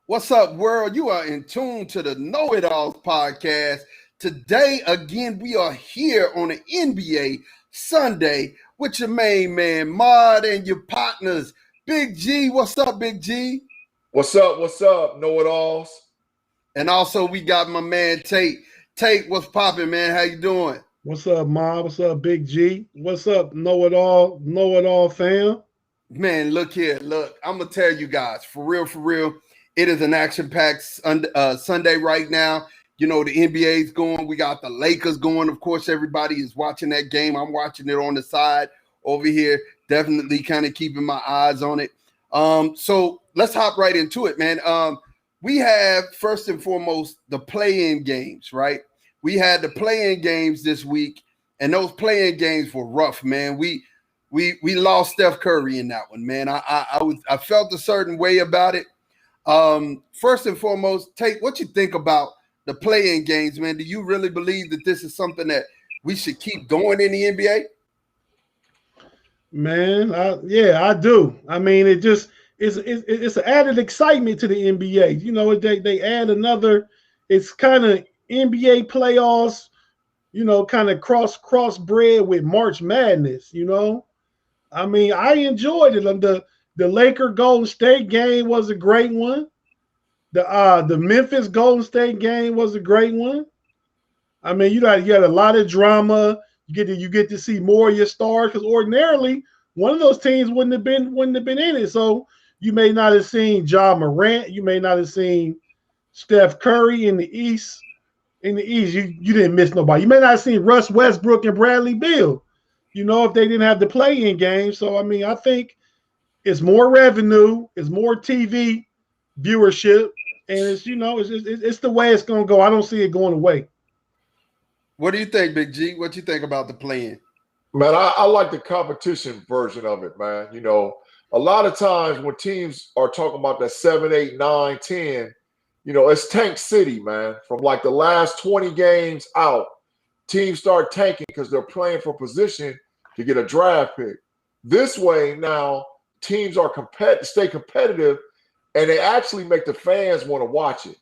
What's up, world? You are in tune to the KnoItAllz podcast. Today, again, we are here on the NBA Sunday with your main man, Mod, and your partners, Big G. What's up, Big G? What's up? KnoItAllz. And also, we got my man, Tate. Tate, what's popping, man? How you doing? What's up, Mod? What's up, Big G? What's up, KnoItAllz fam? Man, look here. Look, I'm going to tell you guys, for real, it is an action-packed Sunday right now. You know, the NBA's going. We got the Lakers going. Of course, everybody is watching that game. I'm watching it on the side over here. Definitely kind of keeping my eyes on it. So let's hop right into it, man. We have, first and foremost, the play-in games, right? We had the play-in games this week, and those play-in games were rough, man. We lost Steph Curry in that one, man. I felt a certain way about it. First and foremost, Tate, what you think about the play-in games, man? Do you really believe that this is something that we should keep going in the NBA? Man, I do. I mean, it's an added excitement to the NBA. You know, they add another. It's kind of NBA playoffs. You know, kind of crossbred with March Madness. You know, I mean, I enjoyed it. The Laker Golden State game was a great one. The Memphis Golden State game was a great one. I mean, you had a lot of drama. You get to see more of your stars, because ordinarily one of those teams wouldn't have been in it. So you may not have seen Moran. You may not have seen Steph Curry in the East. In the East, you didn't miss nobody. You may not have seen Russ Westbrook and Bradley Beal. You know, if they didn't have the play-in game. So I mean, I think it's more revenue, it's more TV viewership, and it's the way it's going to go. I don't see it going away. What do you think, Big G? What you think about the play-in? Man, I like the competition version of it, man. You know, a lot of times when teams are talking about that 7, 8, 9, 10, you know, it's tank city, man. From like the last 20 games out, teams start tanking because they're playing for position to get a draft pick. This way now, teams are stay competitive, and they actually make the fans want to watch it.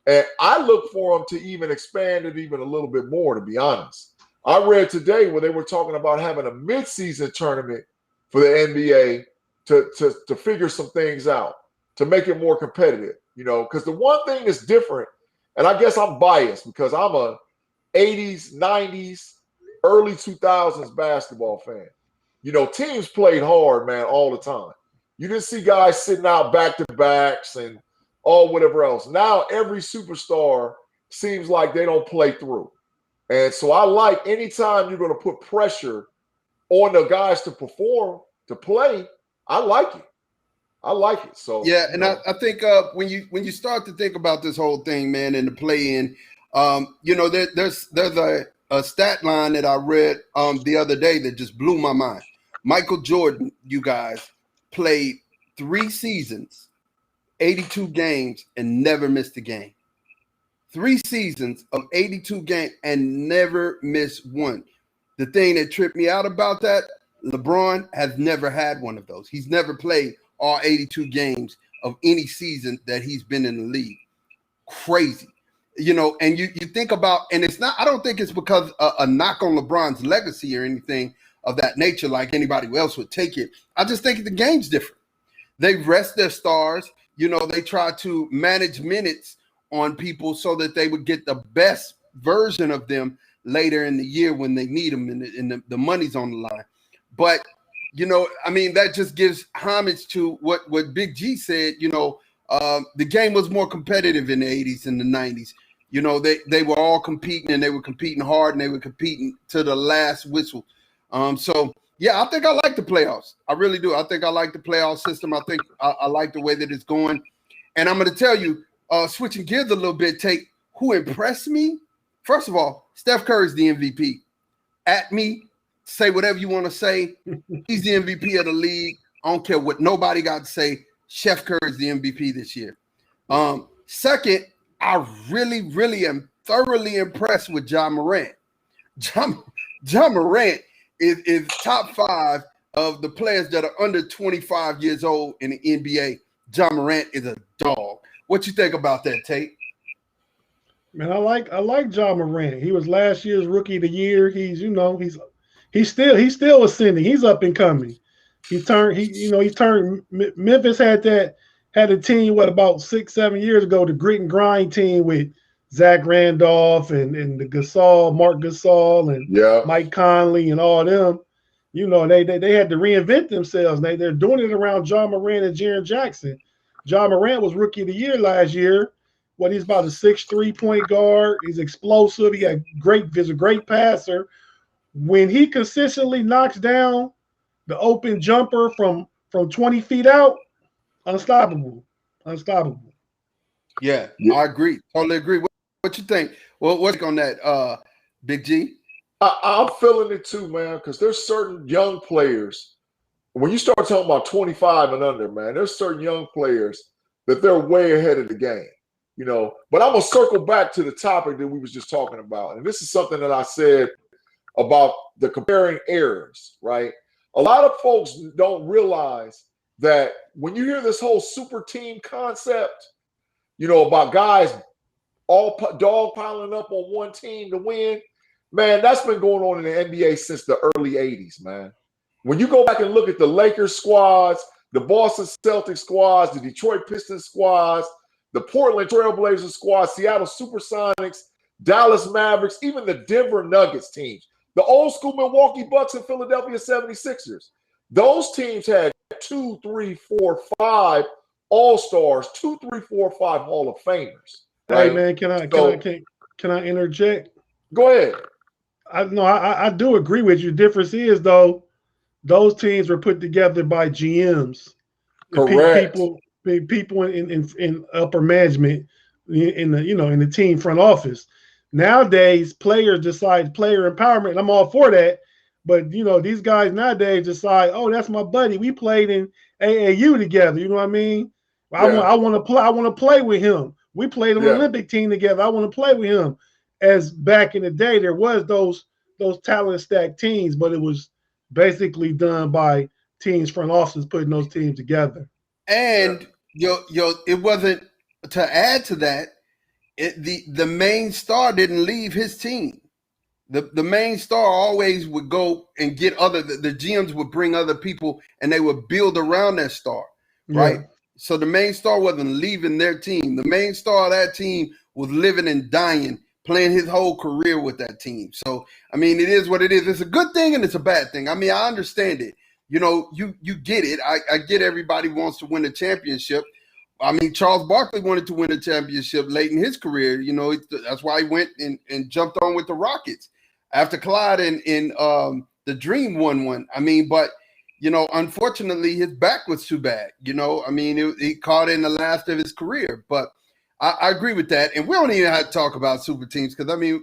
And I look for them to even expand it even a little bit more, to be honest. I read today where they were talking about having a mid-season tournament for the NBA to figure some things out, to make it more competitive, you know, because the one thing that's different, and I guess I'm biased because I'm a 80s, 90s, early 2000s basketball fan. You know, teams played hard, man, all the time. You didn't see guys sitting out back-to-backs and all whatever else. Now every superstar seems like they don't play through. And so I like anytime you're going to put pressure on the guys to perform, to play, I like it. I like it. So yeah, and I think when you start to think about this whole thing, man, and the play-in, you know, there's a stat line that I read the other day that just blew my mind. Michael Jordan, you guys, played 3 seasons, 82 games, and never missed a game. 3 seasons of 82 games and never missed one. The thing that tripped me out about that, LeBron has never had one of those. He's never played all 82 games of any season that he's been in the league. Crazy. You know, and you think about, and it's not, I don't think it's because a knock on LeBron's legacy or anything of that nature, like anybody else would take it. I just think the game's different. They rest their stars. You know, they try to manage minutes on people so that they would get the best version of them later in the year when they need them and the money's on the line. But, you know, I mean, that just gives homage to what Big G said. You know, the game was more competitive in the 80s and the 90s. You know, they were all competing, and they were competing hard, and they were competing to the last whistle. So, yeah, I think I like the playoffs. I really do. I think I like the playoff system. I think I like the way that it's going. And I'm going to tell you, switching gears a little bit, Tate, who impressed me? First of all, Steph Curry's the MVP. At me, say whatever you want to say. He's the MVP of the league. I don't care what nobody got to say. Steph Curry's the MVP this year. Second, I really am thoroughly impressed with Moran. Moran is top 5 of the players that are under 25 years old in the NBA. Moran is a dog. What you think about that, Tate? Man, I like Ja Moran. He was last year's Rookie of the Year. He's still ascending. He's up and coming. Memphis had a team about 6-7 years ago, the grit and grind team with Zach Randolph and the Mark Gasol and Mike Conley and all them. They had to reinvent themselves. They're doing it around Ja Moran and Jaren Jackson. Ja Moran was Rookie of the Year last year. He's about a 6'3" point guard. He's explosive. He's a great passer. When he consistently knocks down the open jumper from 20 feet out, unstoppable. Yeah, I agree. Totally agree. What you think? Well, what's on that, Big G? I'm feeling it too, man, because there's certain young players. When you start talking about 25 and under, man, there's certain young players that they're way ahead of the game. But I'm gonna circle back to the topic that we was just talking about, and this is something that I said about the comparing errors, right? A lot of folks don't realize that when you hear this whole super team concept, about guys all dog piling up on one team to win, man, that's been going on in the NBA since the early 80s, man. When you go back and look at the Lakers squads, the Boston Celtics squads, the Detroit Pistons squads, the Portland Trailblazers squad, Seattle Supersonics, Dallas Mavericks, even the Denver Nuggets teams, the old school Milwaukee Bucks and Philadelphia 76ers. Those teams had 2, 3, 4, 5 All-Stars, 2, 3, 4, 5 Hall of Famers. Right? Hey man, can I interject? Go ahead. I do agree with you. The difference is though, those teams were put together by GMs. Correct. People in upper management in the team front office. Nowadays, players decide player empowerment, and I'm all for that. But these guys nowadays decide, oh, that's my buddy. We played in AAU together. You know what I mean? I want to play with him. We played on the Olympic team together. I want to play with him. As back in the day, there was those talent stacked teams, but it was basically done by teams front offices putting those teams together. And it wasn't, to add to that, the main star didn't leave his team. The main star always would go and get the GMs would bring other people and they would build around that star, right? Yeah. So the main star wasn't leaving their team. The main star of that team was living and dying, playing his whole career with that team. So, I mean, it is what it is. It's a good thing and it's a bad thing. I mean, I understand it. You get it. I get everybody wants to win a championship. I mean, Charles Barkley wanted to win a championship late in his career. That's why he went and jumped on with the Rockets after Clyde and the Dream won one. I mean, but, unfortunately, his back was too bad. I mean, he caught in the last of his career. But I agree with that. And we don't even have to talk about super teams because, I mean,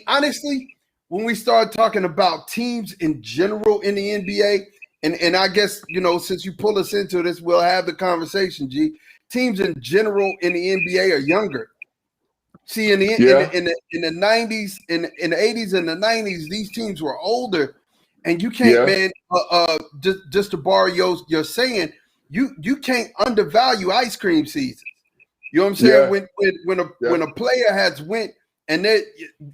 honestly, when we start talking about teams in general in the NBA, and I guess, since you pull us into this, we'll have the conversation, G. Teams in general in the NBA are younger. See, in the 90s, in the 80s and the 90s, these teams were older. And you can't, man, just to borrow your saying, you can't undervalue ice cream seasons. You know what I'm saying? Yeah. When a player has went and they're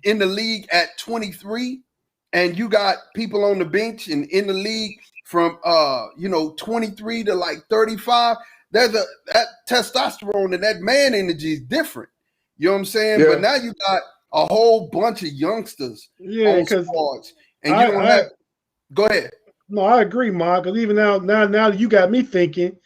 in the league at 23, and you got people on the bench and in the league from 23 to like 35, that testosterone and that man energy is different. You know what I'm saying? Yeah. But now you got a whole bunch of youngsters on squads, and you don't have. Go ahead. No, I agree, Mark. Because even now you got me thinking.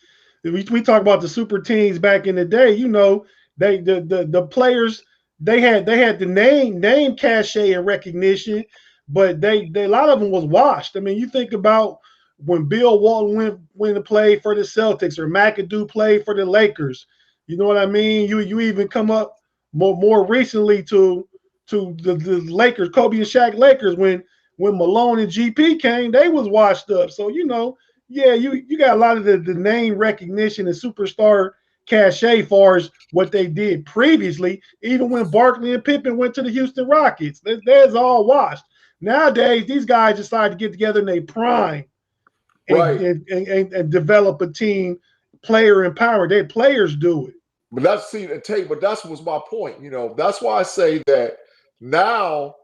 We talk about the super teams back in the day. The players they had the name cachet and recognition, but they a lot of them was washed. I mean, you think about when Bill Walton went to play for the Celtics or McAdoo played for the Lakers. You know what I mean? You even come up more recently to the Lakers, Kobe and Shaq Lakers when Malone and GP came, they was washed up. So you got a lot of the name recognition and superstar cachet far as what they did previously. Even when Barkley and Pippen went to the Houston Rockets, that's all washed. Nowadays, these guys decide to get together in their prime and develop a team player empowered. Their players do it. But that's but that's was my point. That's why I say that now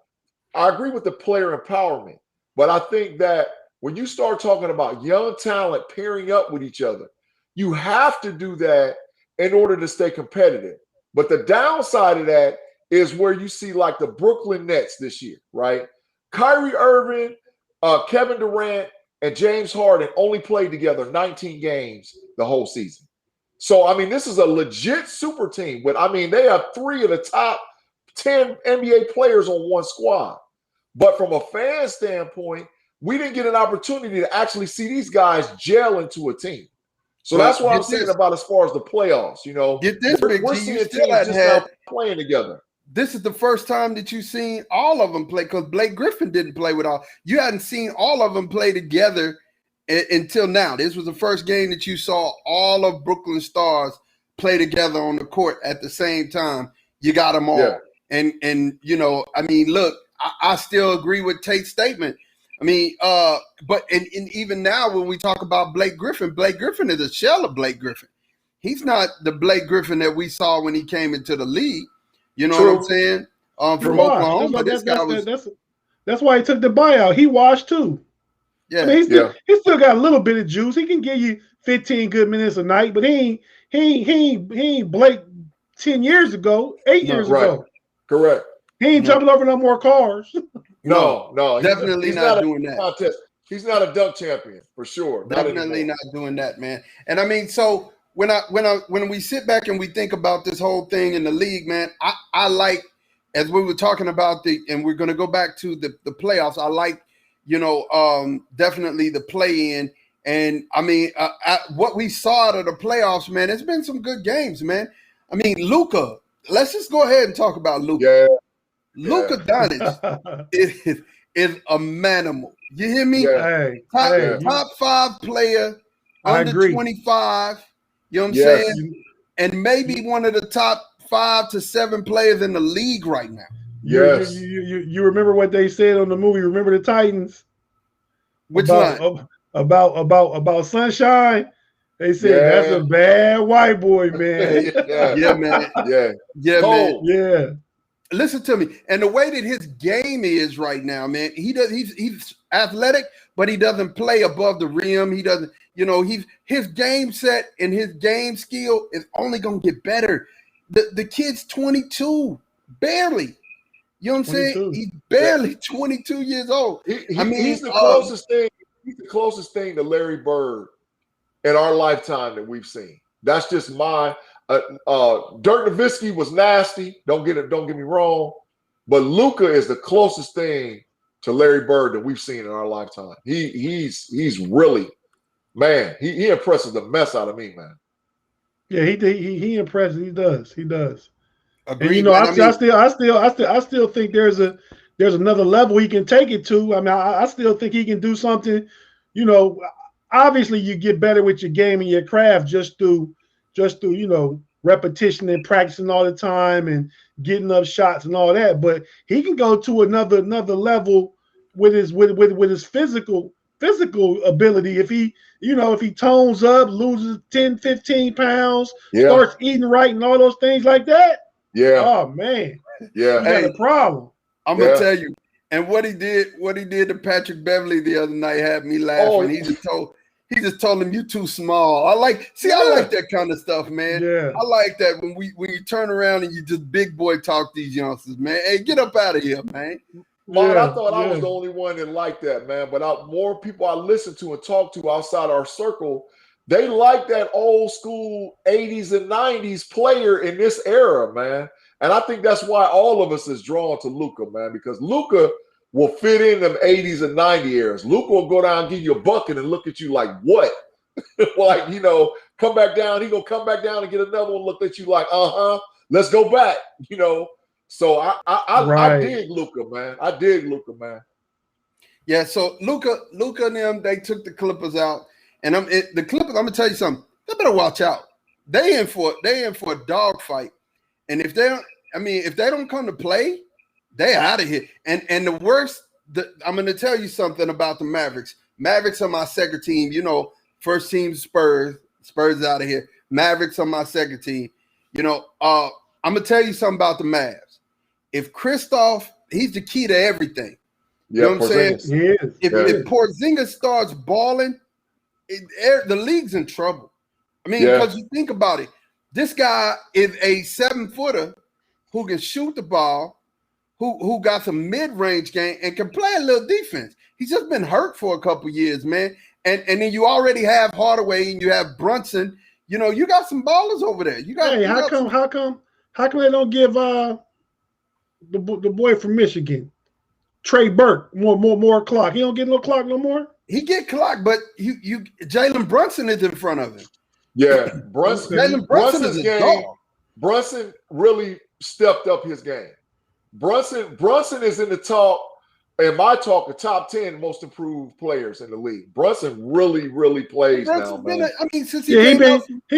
I agree with the player empowerment. But I think that when you start talking about young talent pairing up with each other, you have to do that in order to stay competitive. But the downside of that is where you see like the Brooklyn Nets this year, right? Kyrie Irving, Kevin Durant, and James Harden only played together 19 games the whole season. So, I mean, this is a legit super team. But, I mean, they have 3 of the top 10 NBA players on one squad. But from a fan standpoint, we didn't get an opportunity to actually see these guys gel into a team. So that's what I'm saying about as far as the playoffs. Get this, we're seeing teams just now playing together. This is the first time that you've seen all of them play, because Blake Griffin didn't play with all. You hadn't seen all of them play together until now. This was the first game that you saw all of Brooklyn Stars play together on the court at the same time. You got them all. Yeah. And I mean, look, I still agree with Tate's statement. I mean, but even now when we talk about Blake Griffin is a shell of Blake Griffin. He's not the Blake Griffin that we saw when he came into the league. You know what I'm saying? From Oklahoma, that's why he took the buyout. He washed too. Yeah, I mean, he still got a little bit of juice. He can give you 15 good minutes a night, but he ain't Blake 10 years ago, 8 years ago. Correct. He ain't jumping over no more cars. No, definitely he's not doing that. Contest. He's not a dunk champion for sure. Definitely not doing that, man. And I mean, so when we sit back and we think about this whole thing in the league, man, I like, as we were talking about and we're going to go back to the playoffs. I like, definitely the play-in. And I mean, what we saw out of the playoffs, man, it's been some good games, man. I mean, Luka. Let's just go ahead and talk about Luka. Yeah. Luka Doncic is a manimal. You hear me? Yeah. Top 5 player under 25. You know what I'm saying? And maybe one of the top 5 to 7 players in the league right now. Yes. You remember what they said on the movie? Remember the Titans? Which one? About Sunshine. They said that's a bad white boy, man. Yeah, man. Yeah, man. Yeah. Listen to me. And the way that his game is right now, man, he's athletic, but he doesn't play above the rim. He doesn't, his game set and his game skill is only gonna get better. The kid's 22, barely. You know what I'm saying? He's barely 22 years old. He's the closest thing. He's the closest thing to Larry Bird in our lifetime that we've seen. That's just my Dirk Nowitzki was nasty. Don't get me wrong, but Luka is the closest thing to Larry Bird that we've seen in our lifetime. He's really, man. He impresses the mess out of me, man. Yeah, he impresses. He does. Agreed, and I still think there's another level he can take it to. I mean, I still think he can do something. Obviously you get better with your game and your craft just through repetition and practicing all the time and getting up shots and all that. But he can go to another level with his physical ability. If he tones up, loses 10, 15 pounds, starts eating right and all those things like that. Yeah. Oh man. Yeah. You got a problem. I'm gonna tell you. And what he did to Patrick Beverly the other night had me laughing. He just told him, "You too small." I like that kind of stuff, man. Yeah. I like that when you turn around and you just big boy talk these youngsters, man. Hey, get up out of here, man. Man, I thought I was the only one that liked that, man. But more people I listen to and talk to outside our circle, they like that old school 80s and 90s player in this era, man. And I think that's why all of us is drawn to Luka, man, because Luka will fit in them 80s and 90s eras. Luka will go down and give you a bucket and look at you like, what? Like, come back down. He going to come back down and get another one, look at you like, let's go back, So I dig Luka, man. I dig Luka, man. Yeah, so Luka and them, they took the Clippers out. And the Clippers, I'm going to tell you something. They better watch out. They in for a dog fight. And if they don't come to play, they out of here. And the worst, I'm going to tell you something about the Mavericks. Mavericks are my second team. First team Spurs, Spurs is out of here. Mavericks on my second team. You know, I'm gonna tell you something about the Mavs. If Kristoff, he's the key to everything. You know what I'm saying? If Porzingis starts balling, the league's in trouble. I mean, because you think about it, this guy is a 7-footer who can shoot the ball, who got some mid-range game and can play a little defense. He's just been hurt for a couple years, man. And then you already have Hardaway and you have Brunson. You know, you got some ballers over there. How come they don't give the boy from Michigan, Trey Burke, more clock? He don't get no clock no more. He get clock, but Jalen Brunson is in front of him. Yeah, Brunson's game. Brunson really stepped up his game. Brunson is in the top. In my talk, the top 10 most improved players in the league. Brunson really plays now, man. Since he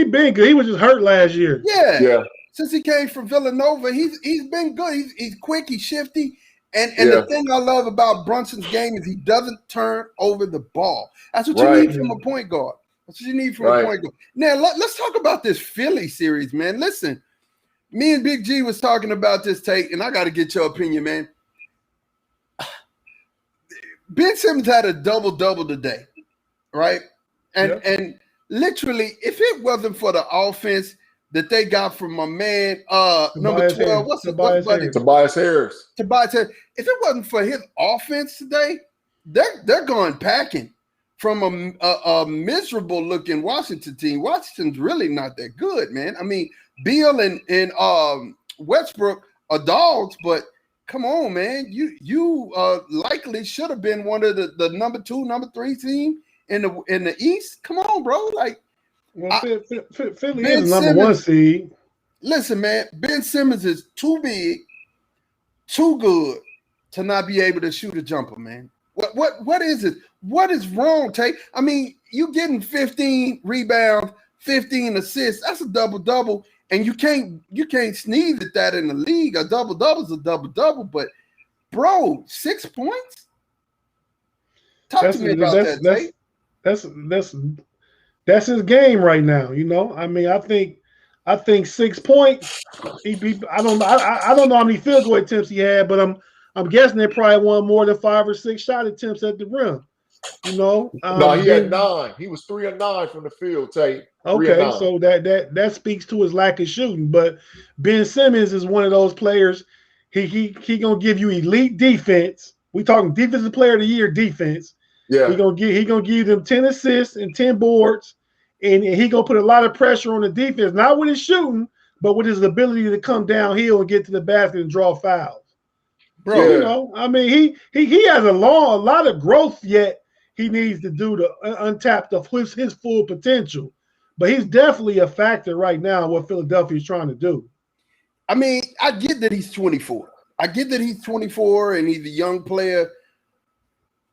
been good. He was just hurt last year. Yeah. Since he came from Villanova, he's been good. He's quick. He's shifty. And the thing I love about Brunson's game is he doesn't turn over the ball. That's what you need from a point guard. That's what you need from a point guard. Now let's talk about this Philly series, man. Listen, me and Big G was talking about this take, and I got to get your opinion, man. Ben Simmons had a double-double today, right? And literally, if it wasn't for the offense that they got from my man, number 12, what's his buddy? Tobias Harris. If it wasn't for his offense today, they're going packing from a miserable-looking Washington team. Washington's really not that good, man. I mean, Beal and Westbrook are dogs, but come on, man. You likely should have been one of the number 2, number 3 team in the East. Come on, bro. Like, Philly is the number 1 seed. Listen, man. Ben Simmons is too big, too good to not be able to shoot a jumper, man. What is it? What is wrong, Tate? I mean, you getting 15 rebounds, 15 assists. That's a double-double. And you can't sneeze at that in the league. A double-double is a double-double, but bro, 6 points? Talk to me about that. That's his game right now. You know, I mean, I think 6 points. I don't know how many field goal attempts he had, but I'm guessing they probably won more than 5 or 6 shot attempts at the rim. You know, no, he had 9. He was 3 of 9 from the field, Tate. Okay, so that speaks to his lack of shooting. But Ben Simmons is one of those players. He gonna give you elite defense. We talking defensive player of the year defense. Yeah, he gonna give them 10 assists and 10 boards, and he gonna put a lot of pressure on the defense, not with his shooting, but with his ability to come downhill and get to the basket and draw fouls. Bro, you know, I mean, he has a lot of growth yet. He needs to do to untap his full potential. But he's definitely a factor right now in what Philadelphia is trying to do. I mean, I get that he's 24. I get that he's 24 and he's a young player.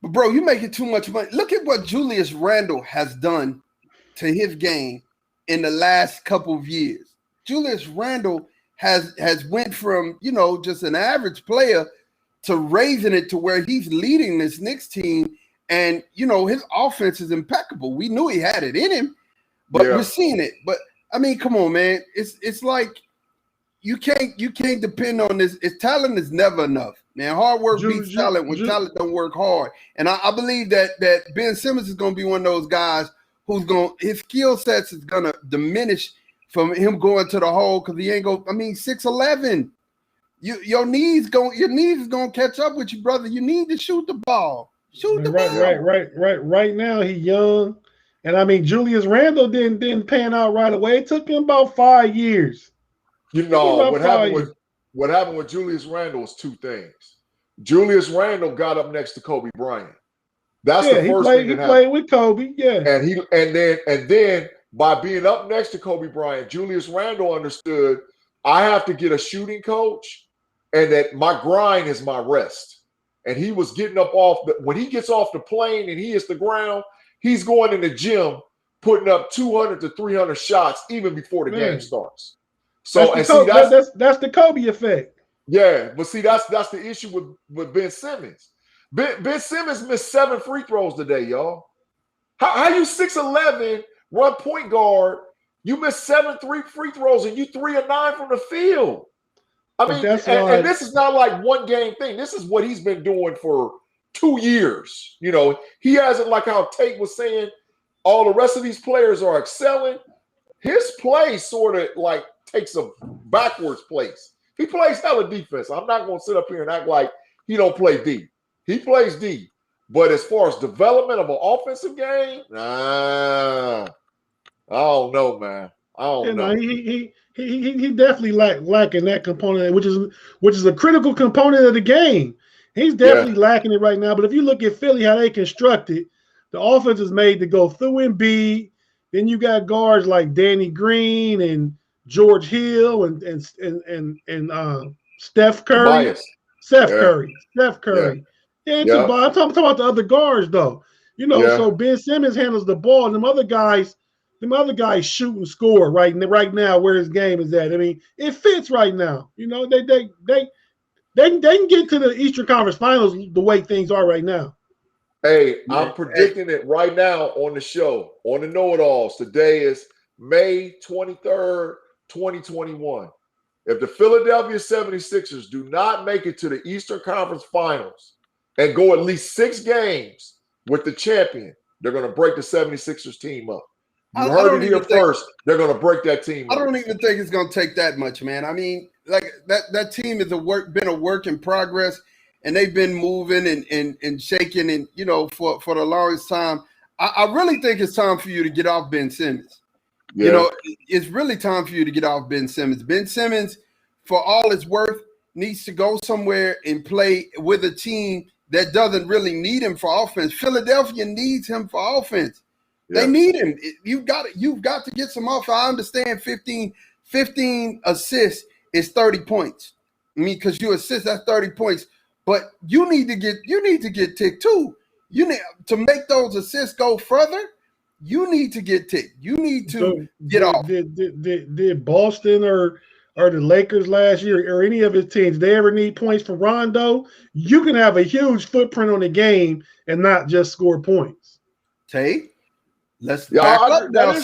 But, bro, you're making too much money. Look at what Julius Randle has done to his game in the last couple of years. Julius Randle has went from, you know, just an average player to raising it to where he's leading this Knicks team. And, you know, his offense is impeccable. We knew he had it in him. But we're seeing it. But I mean, come on, man. It's like you can't depend on this. Talent is never enough, man. Hard work beats talent when talent don't work hard. And I believe that Ben Simmons is going to be one of those guys his skill sets is going to diminish from him going to the hole because he ain't going. I mean, 6'11". Your knees is going to catch up with you, brother. You need to shoot the ball. Shoot the ball. Right now, he's young. And I mean, Julius Randle didn't pan out right away. It took him about 5 years. You know what happened with Julius Randle was 2 things. Julius Randle got up next to Kobe Bryant. That's the first thing that happened. He played with Kobe, and then by being up next to Kobe Bryant, Julius Randle understood I have to get a shooting coach, and that my grind is my rest. And he was getting up when he gets off the plane and he hits the ground. He's going in the gym, putting up 200 to 300 shots even before the game starts. So that's the Kobe effect. Yeah, but see, that's the issue with Ben Simmons. Ben Simmons missed 7 free throws today, y'all. How you 6'11", run point guard, you missed 7 free throws and you 3 of 9 from the field. I mean, and this is not like one game thing. This is what he's been doing for 2 years. You know, he hasn't, like how Tate was saying, all the rest of these players are excelling. His play sort of like takes a backwards place. He plays hella defense. I'm not going to sit up here and act like he don't play D. He plays D. But as far as development of an offensive game, I don't know, man. I don't know. He definitely lacking that component, which is a critical component of the game. He's definitely lacking it right now. But if you look at Philly, how they constructed, the offense is made to go through Embiid. Then you got guards like Danny Green and George Hill and Steph Curry. Steph Curry. Yeah, I'm talking about the other guards though. You know, so Ben Simmons handles the ball, and them other guys shoot and score right now where his game is at. I mean, it fits right now. You know, they can get to the Eastern Conference Finals the way things are right now. Hey, I'm predicting it right now on the show, on the KnoItAllz. Today is May 23rd, 2021. If the Philadelphia 76ers do not make it to the Eastern Conference Finals and go at least 6 games with the champion, they're going to break the 76ers team up. You heard it here first. They're going to break that team up. I don't even think it's going to take that much, man. I mean, like that team is been a work in progress. And they've been moving and shaking and, you know, for the longest time. I really think it's time for you to get off Ben Simmons. Yeah. You know, it's really time for you to get off Ben Simmons. Ben Simmons, for all it's worth, needs to go somewhere and play with a team that doesn't really need him for offense. Philadelphia needs him for offense. Yeah. They need him. You've got to get some offense. I understand 15 assists is 30 points. I mean, because you assist, that's 30 points. But you need to get ticked too. You need to make those assists go further. You need to get ticked. You need to get off. Did Boston or the Lakers last year or any of his teams, they ever need points from Rondo? You can have a huge footprint on the game and not just score points. That is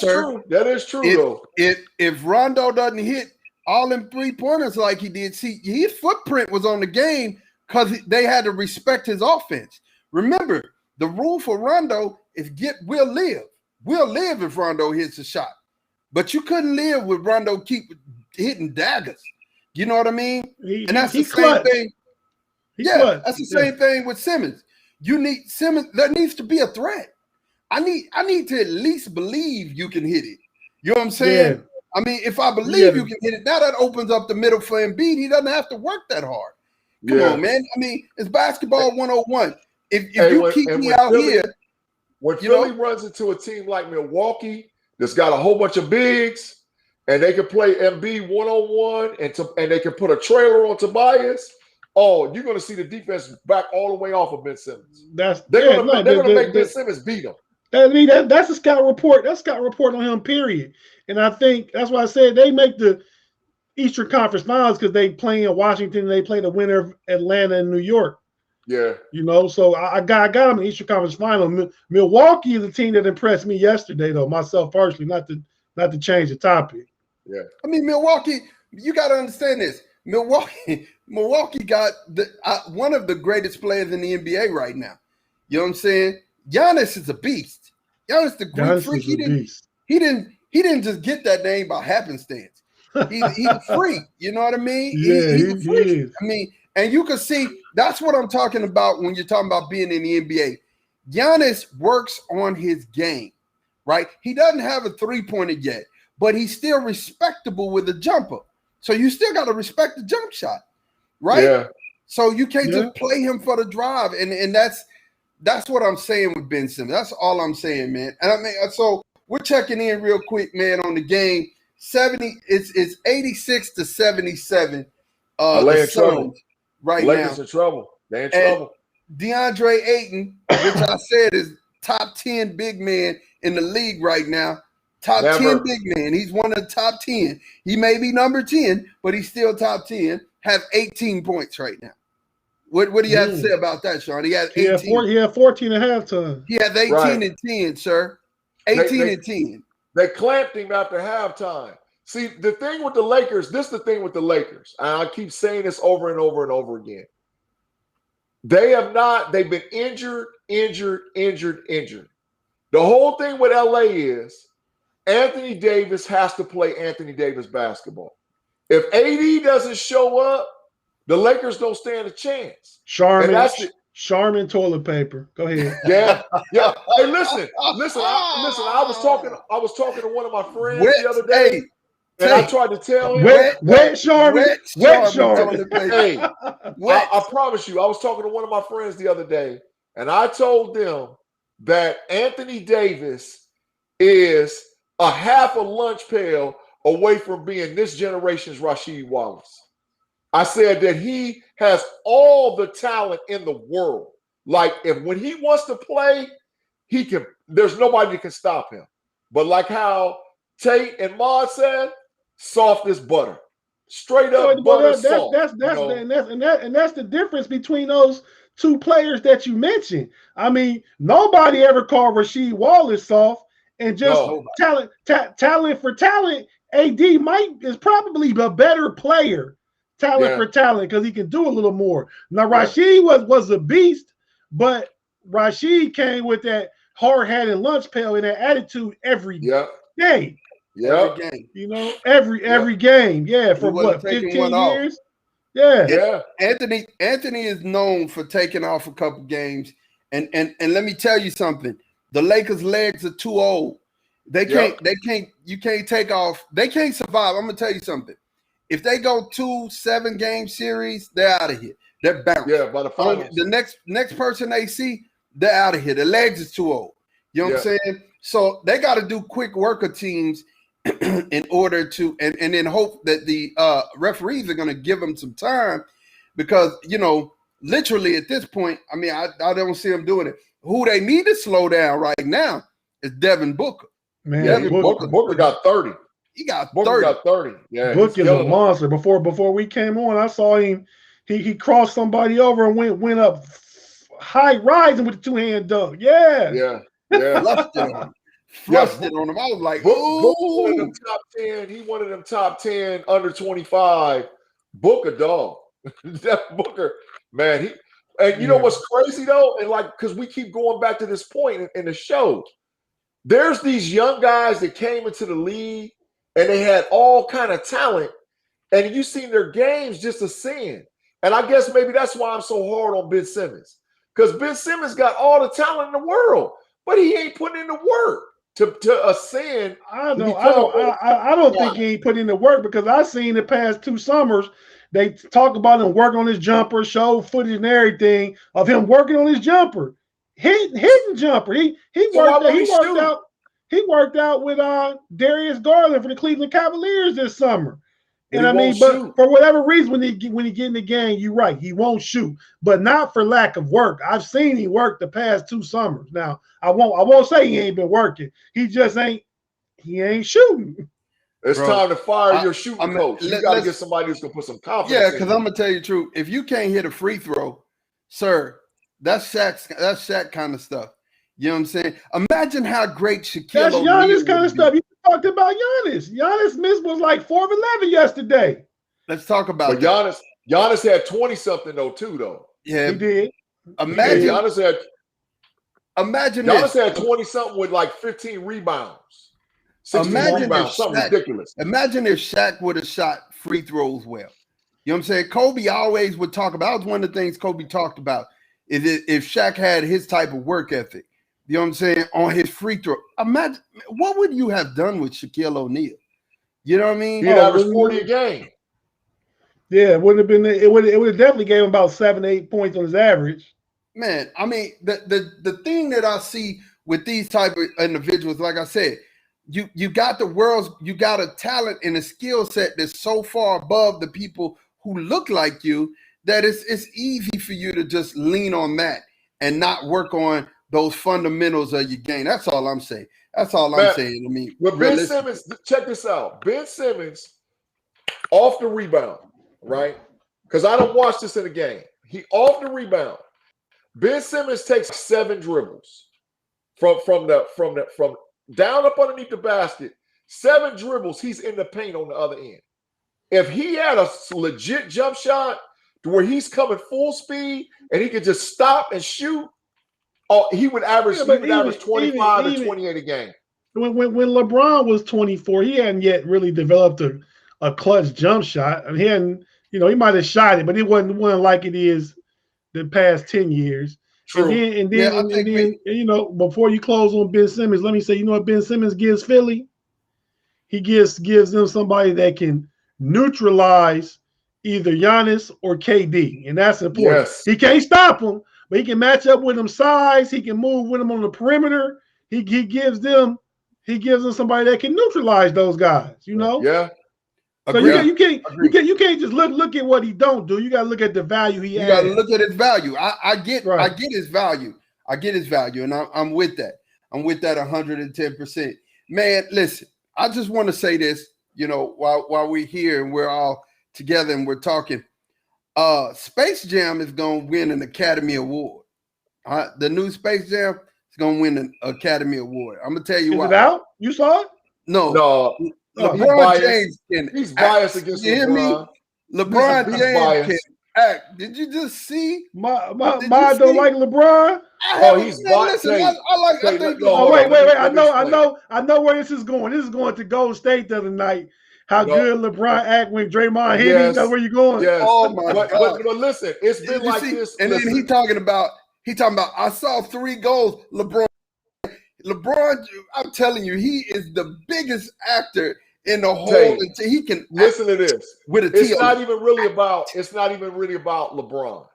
true. That is true, though. If Rondo doesn't hit all them 3-pointers like he did, see, his footprint was on the game. Because they had to respect his offense. Remember, the rule for Rondo is we'll live. We'll live if Rondo hits a shot. But you couldn't live with Rondo keep hitting daggers. You know what I mean? And that's the same thing. That's the same thing with Simmons. You need Simmons. There needs to be a threat. I need to at least believe you can hit it. You know what I'm saying? Yeah. I mean, if I believe you can hit it, now that opens up the middle for Embiid. He doesn't have to work that hard. Come on, man. I mean, it's basketball 101. If you keep me out here. When Philly runs into a team like Milwaukee that's got a whole bunch of bigs and they can play Embiid one-on-one and they can put a trailer on Tobias, you're going to see the defense back all the way off of Ben Simmons. They're going to make Ben Simmons beat him. I mean, that's a scout report. That's a scout report on him, period. And I think that's why I said they make the Eastern Conference Finals because they play in Washington and they play the winner of Atlanta and New York. Yeah. You know, so I got them in the Eastern Conference Final. Milwaukee is a team that impressed me yesterday, though, myself personally, not to change the topic. Yeah. I mean, Milwaukee, you got to understand this. Milwaukee got one of the greatest players in the NBA right now. You know what I'm saying? Giannis is a beast. Giannis the Greek freak. He didn't just get that name by happenstance. He's a freak, you know what I mean? Yeah, he's a freak. I mean, and you can see that's what I'm talking about when you're talking about being in the NBA. Giannis works on his game, right? He doesn't have a 3-pointer yet, but he's still respectable with a jumper. So you still got to respect the jump shot, right? Yeah. So you can't just play him for the drive, and that's what I'm saying with Ben Simmons. That's all I'm saying, man. And I mean, so we're checking in real quick, man, on the game. 70, it's 86-77. They in trouble right Lakers now. In trouble. They in trouble. DeAndre Ayton, which I said is top 10 big man in the league right now. Top 10 big man. He's one of the top 10. He may be number 10, but he's still top 10. Have 18 points right now. What do you have to say about that, Sean? He had 18. He had 14 at halftime. He has 18 and 10, sir. 18 and 10. They clamped him after halftime. See, the thing with the Lakers, this is the thing with the Lakers. And I keep saying this over and over and over again. They've been injured. The whole thing with LA is Anthony Davis has to play Anthony Davis basketball. If AD doesn't show up, the Lakers don't stand a chance. Charmin toilet paper. Go ahead. Yeah. Hey, listen. I was talking to one of my friends the other day, and I tried to tell him wet Charmin. Hey, I promise you, I was talking to one of my friends the other day, and I told them that Anthony Davis is a half a lunch pail away from being this generation's Rasheed Wallace. I said that he has all the talent in the world. Like, when he wants to play, he can. There's nobody that can stop him. But like how Tate and Maud said, soft as butter, straight up butter soft. That's the difference between those two players that you mentioned. I mean, nobody ever called Rasheed Wallace soft, and just talent for talent. AD is probably the better player. Talent for talent, because he can do a little more. Now, Rasheed was a beast, but Rasheed came with that hard-handed lunch pail and that attitude every day. Yeah. You know, every game. Yeah, for what, 15 years? Yeah. Anthony is known for taking off a couple games. And let me tell you something. The Lakers' legs are too old. You can't take off. They can't survive. I'm gonna tell you something. If they go 2 7-game series, they're out of here. They're bounced. Yeah, by the finals. The next person they see, they're out of here. The legs is too old. You know what I'm saying? So they got to do quick worker teams in order to, and then hope that the referees are going to give them some time, because, you know, literally at this point, I mean, I don't see them doing it. Who they need to slow down right now is Devin Booker. Man, Booker got 30. He got Booker got 30. Yeah, Booker is a monster. Before we came on, I saw him. He crossed somebody over and went up high rising with a 2-hand dunk. Yeah. Flushed on him. I was like, Booker one of them top 10. He one of them top 10 under 25. Booker dog. That Booker, man. And you know what's crazy though? And like, because we keep going back to this point in the show. There's these young guys that came into the league and they had all kind of talent, and you seen their games just ascend. And I guess maybe that's why I'm so hard on Ben Simmons, because Ben Simmons got all the talent in the world, but he ain't putting in the work to ascend. I don't think he ain't putting in the work, because I seen the past 2 summers they talk about him working on his jumper, show footage and everything of him working on his jumper, hitting jumper. He worked out with Darius Garland for the Cleveland Cavaliers this summer. And I mean, but for whatever reason, when he get in the game, you're right, he won't shoot, but not for lack of work. I've seen he work the past 2 summers. Now, I won't say he ain't been working. He just ain't shooting. It's time to fire your shooting coach. You got to get somebody who's gonna put some confidence. Yeah, because I'm gonna tell you the truth. If you can't hit a free throw, sir, that's Shaq kind of stuff. You know what I'm saying? Imagine how great Shaquille O'Neal. That's Giannis kind of stuff. You talked about Giannis. Giannis missed was like 4 of 11 yesterday. Let's talk about Giannis had 20-something too, though. Yeah, he did. Imagine Giannis this. had 20-something with like 15 rebounds. 16 rebounds, something ridiculous. Imagine if Shaq would have shot free throws well. You know what I'm saying? Kobe always would talk about. That was one of the things Kobe talked about. Is if Shaq had his type of work ethic. You know what I'm saying? On his free throw. Imagine, what would you have done with Shaquille O'Neal? You know what I mean? He'd average 40 a game. Yeah, it would have been. It would have definitely gave him about 7-8 points on his average. Man, I mean, the thing that I see with these type of individuals, like I said, you got a talent and a skill set that's so far above the people who look like you that it's easy for you to just lean on that and not work on those fundamentals of your game. That's all I'm saying. That's all I'm saying. I mean, with Ben Simmons, check this out. Ben Simmons off the rebound, right? Because I don't watch this in a game. He off the rebound. Ben Simmons takes 7 dribbles from down up underneath the basket, 7 dribbles, he's in the paint on the other end. If he had a legit jump shot to where he's coming full speed and he could just stop and shoot, he would average 25 to 28 a game. When LeBron was 24, he hadn't yet really developed a clutch jump shot. I mean, he hadn't, he might have shot it, but it wasn't like it is the past 10 years. True. And then, before you close on Ben Simmons, let me say, you know what Ben Simmons gives Philly? He gives them somebody that can neutralize either Giannis or KD, and that's important. Yes. He can't stop him, but he can match up with them size. He can move with them on the perimeter. He gives them somebody that can neutralize those guys. Yeah. So you can't just look at what he don't do. You got to look at the value he adds. You got to look at his value. I get his value. I get his value, and I'm with that. I'm with that 110%. Man, listen, I just want to say this. While we're here and we're all together and we're talking, Space Jam is going to win an Academy Award. The new Space Jam is going to win an Academy Award. I'm going to tell you why. Is it out? You saw it? No. LeBron James can He's biased against LeBron. LeBron James can act. Did you just see? My don't like LeBron. He's biased. Wait. I know where this is going. This is going to Golden State the other night. How good LeBron act when Draymond hit him. That's where you're going. Yes. Oh my God. But listen, it's been like this. And then he talking about. I saw 3 goals. LeBron, I'm telling you, he is the biggest actor in the whole. He can listen to this. With a it's not even really about LeBron.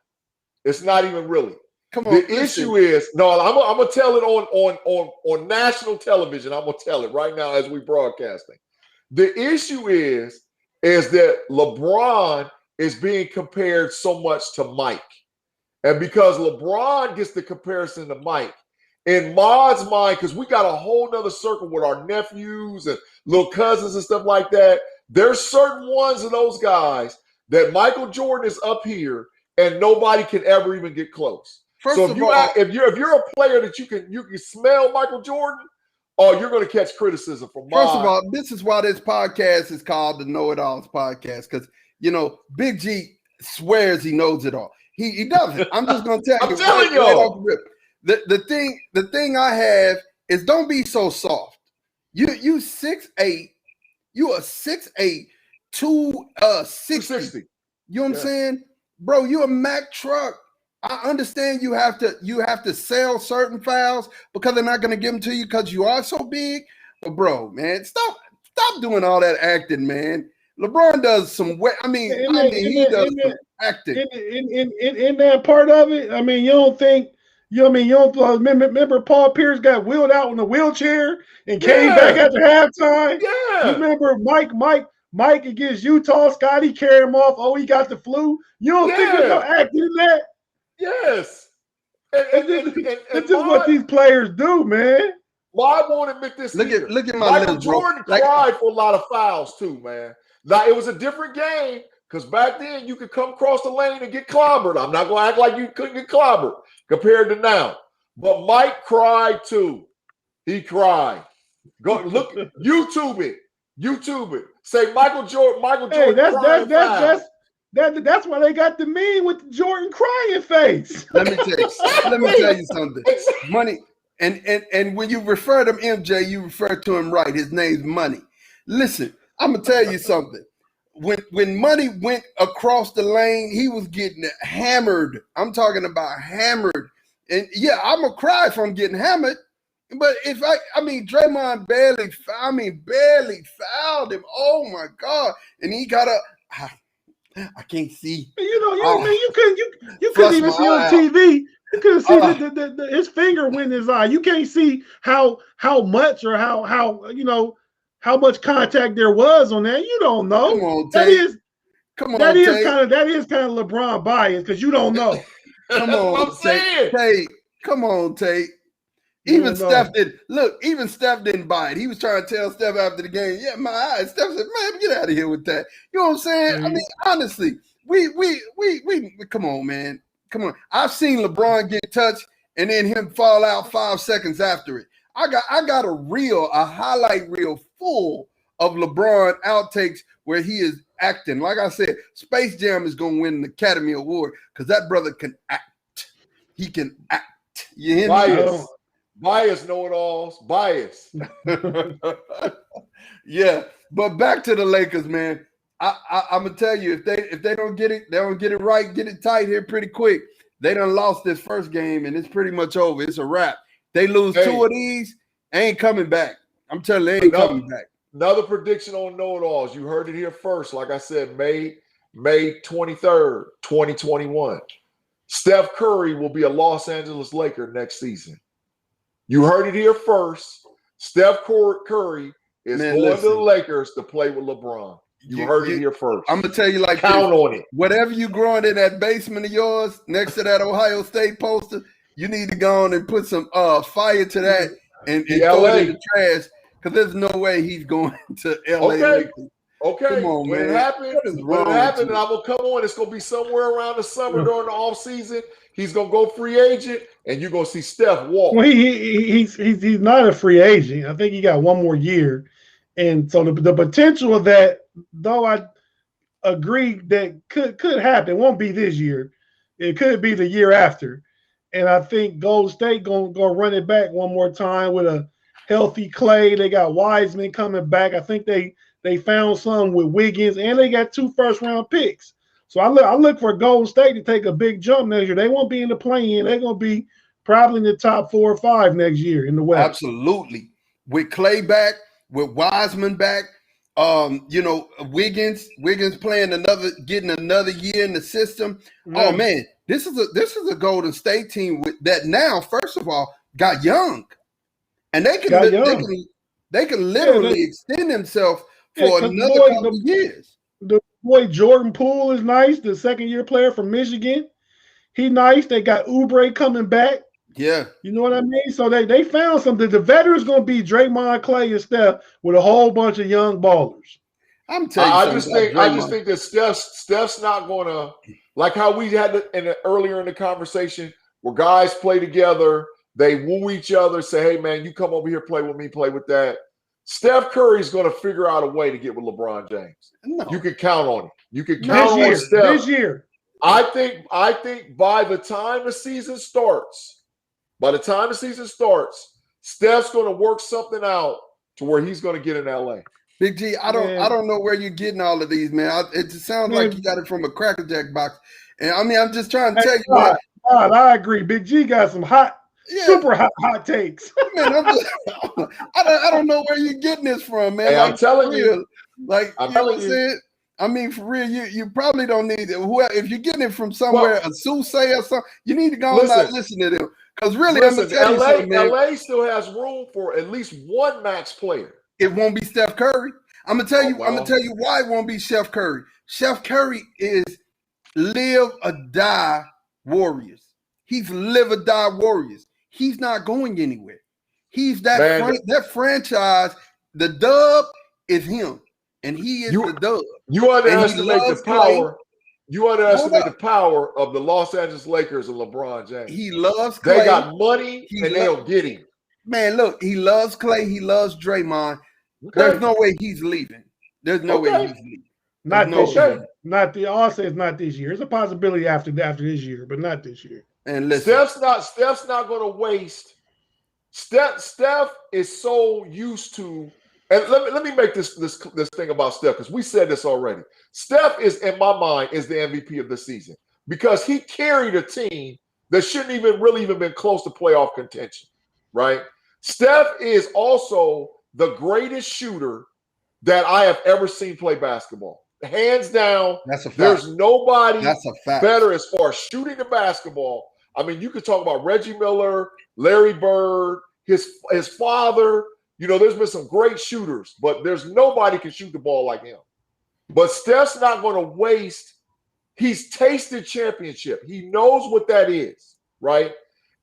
It's not even really. Come on. The issue is I'm gonna tell it on national television. I'm gonna tell it right now as we broadcasting. The issue is that LeBron is being compared so much to Mike, and because LeBron gets the comparison to Mike. In Maud's mind, because we got a whole nother circle with our nephews and little cousins and stuff like that, there's certain ones of those guys that Michael Jordan is up here and nobody can ever even get close. If you're a player that you can smell Michael Jordan, you're going to catch criticism from Maud. First of all, this is why this podcast is called the KnoItAllz Podcast, because Big G swears he knows it all. He doesn't. I'm just going to tell you. I'm telling y'all. The thing I have is don't be so soft. You 6'8", you are 6'8", 260. You know what I'm saying? Bro, you a Mack truck. I understand you have to sell certain fouls because they're not going to give them to you because you are so big. But bro, man, stop doing all that acting, man. LeBron does some he does some acting. In that part of it, I mean, you don't think. Remember Paul Pierce got wheeled out in a wheelchair and came back after halftime? Yeah. You remember Mike against Utah, Scotty carried him off. Oh, he got the flu. You don't think there's no acting in that? Yes. It's just what these players do, man. Well, I won't admit this. Look at my Michael Jordan cried for a lot of fouls too, man. Like it was a different game. Because back then, you could come across the lane and get clobbered. I'm not going to act like you couldn't get clobbered compared to now. But Mike cried too. He cried. Go look, YouTube it. Say Michael Jordan. Hey, that's why they got the meme with the Jordan crying face. Let me tell you something. Money, and when you refer to MJ, you refer to him right. His name's Money. Listen, I'm gonna tell you something. When Money went across the lane, he was getting hammered. I'm talking about hammered. And yeah, I'm gonna cry if I'm getting hammered. But if Draymond barely fouled him. Oh my God! And he got I can't see. You couldn't even see on TV. You couldn't see his finger went in his eye. You can't see how much or how much contact there was on that. You don't know. Come on, that Tate. is Come on, that is Tate. kind of LeBron bias because you don't know. Come on, Tate. Come on, Tate. Even Steph didn't buy it. He was trying to tell Steph after the game, yeah, my eyes. Steph said, man, get out of here with that. You know what I'm saying? Mm-hmm. I mean, honestly, we come on, man. Come on. I've seen LeBron get touched and then him fall out 5 seconds after it. I got a highlight reel full of LeBron outtakes where he is acting. Like I said, Space Jam is gonna win an Academy Award because that brother can act. He can act. You hear me? Bias, know-it-alls, bias. Yeah, but back to the Lakers, man. I'm gonna tell you, if they don't get it, right, get it tight here pretty quick. They done lost this first game, and it's pretty much over. It's a wrap. They lose 2 of these, ain't coming back. I'm telling you, they ain't coming back. Another prediction on know-it-alls. You heard it here first. Like I said, May 23rd, 2021. Steph Curry will be a Los Angeles Laker next season. You heard it here first. Steph Curry is going to the Lakers to play with LeBron. You heard it here first. I'm gonna tell you like count this. On it. Whatever you growing in that basement of yours next to that Ohio State poster, you need to go on and put some fire to that and throw it in the trash because there's no way he's going to LA. Okay. Come on, when man. it happened, and I will come on. It's gonna be somewhere around the summer during the off season. He's gonna go free agent, and you're gonna see Steph walk. Well, he's not a free agent. I think he got 1 more year, and so the potential of that, though I agree that could happen. It won't be this year. It could be the year after, and I think Golden State gonna run it back 1 more time with a healthy Clay. They got Wiseman coming back. I think they found some with Wiggins, and they got 2 first-round picks. So I look for Golden State to take a big jump next year. They won't be in the play-in. They're going to be probably in the top 4 or 5 next year in the West. Absolutely. With Clay back, with Wiseman back, Wiggins getting another year in the system. Mm-hmm. Oh man, this is a Golden State team that now, first of all, got young, and they can literally extend themselves for another couple of years. The boy Jordan Poole is nice, the second-year player from Michigan. He nice. They got Oubre coming back. Yeah. You know what I mean? So they found something. The veterans going to be Draymond, Clay, and Steph with a whole bunch of young ballers. I'm telling you, I just think that Steph's not going to, like how we had earlier in the conversation where guys play together, they woo each other, say, hey, man, you come over here, play with me, play with that. Steph Curry's going to figure out a way to get with LeBron James. No. You can count on it. You can count on Steph. This year. I think by the time the season starts, Steph's going to work something out to where he's going to get in LA. Big G, I don't know where you're getting all of these, man. It just sounds like you got it from a Cracker Jack box. And I mean, I'm just trying to tell you, man. I agree. Big G got some super hot takes. Man, I don't know where you're getting this from, man. Hey, I'm telling you. Like, I'm telling you. I mean, for real, you probably don't need it. If you're getting it from somewhere, a soothsayer or something, you need to go and not listen to them. Because really, I'm going to tell you something, man. LA still has room for at least one max player. It won't be Steph Curry. I'm gonna tell you why it won't be Steph Curry. Steph Curry is live or die Warriors. He's live or die Warriors. He's not going anywhere. He's that franchise. The dub is him, and he is the dub. You underestimate the power. Clay. You underestimate the power of the Los Angeles Lakers and LeBron James. He loves Clay. They got money, and they'll get him. Man, look, he loves Clay. He loves Draymond. Okay. There's no way he's leaving. There's no way he's leaving. Not this year. I'll say it's not this year. It's a possibility after this year, but not this year. And listen, Steph's not going to waste. Steph is so used to, and let me make this thing about Steph, because we said this already. Steph is, in my mind, is the MVP of the season because he carried a team that shouldn't even been close to playoff contention, right? Steph is also the greatest shooter that I have ever seen play basketball. Hands down, that's a fact. There's nobody better as far as shooting the basketball. I mean, you could talk about Reggie Miller, Larry Bird, his father. You know, there's been some great shooters, but there's nobody can shoot the ball like him. But Steph's not going to waste. He's tasted championship. He knows what that is, right?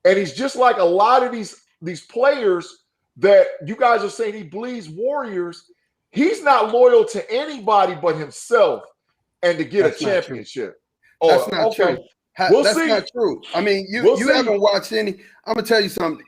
And he's just like a lot of these players that you guys are saying he bleeds Warriors. He's not loyal to anybody but himself and to get a championship. That's not true. That's not true. I mean, you haven't watched any. I'm gonna tell you something.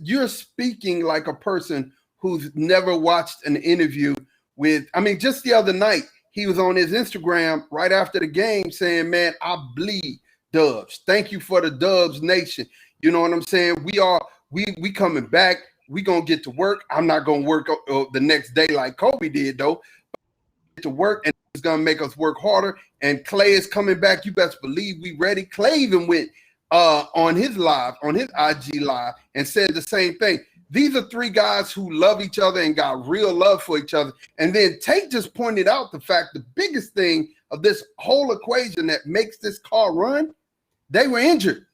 You're speaking like a person who's never watched an interview with. I mean, just the other night he was on his Instagram right after the game saying, "Man, I bleed Dubs. Thank you for the Dubs Nation." You know what I'm saying? We coming back. We gonna get to work. I'm not gonna work the next day like Kobe did though. To work, and it's gonna make us work harder. And Clay is coming back. You best believe we ready. Clay even went on his IG live and said the same thing. These are three guys who love each other and got real love for each other. And then Tate just pointed out the fact the biggest thing of this whole equation that makes this car run, they were injured.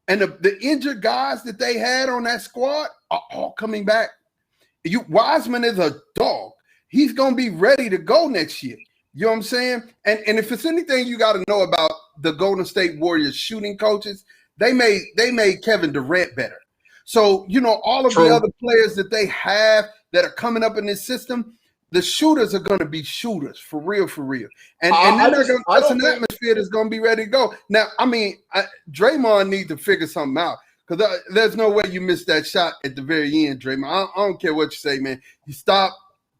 And the injured guys that they had on that squad are all coming back. Wiseman is a dog. He's going to be ready to go next year. You know what I'm saying? And if it's anything you got to know about the Golden State Warriors shooting coaches, they made Kevin Durant better. So, you know, all of the other players that they have that are coming up in this system, the shooters are going to be shooters for real. And that's an atmosphere that's going to be ready to go. Now, I mean, Draymond needs to figure something out because there's no way you missed that shot at the very end, Draymond. I don't care what you say, man. You stopped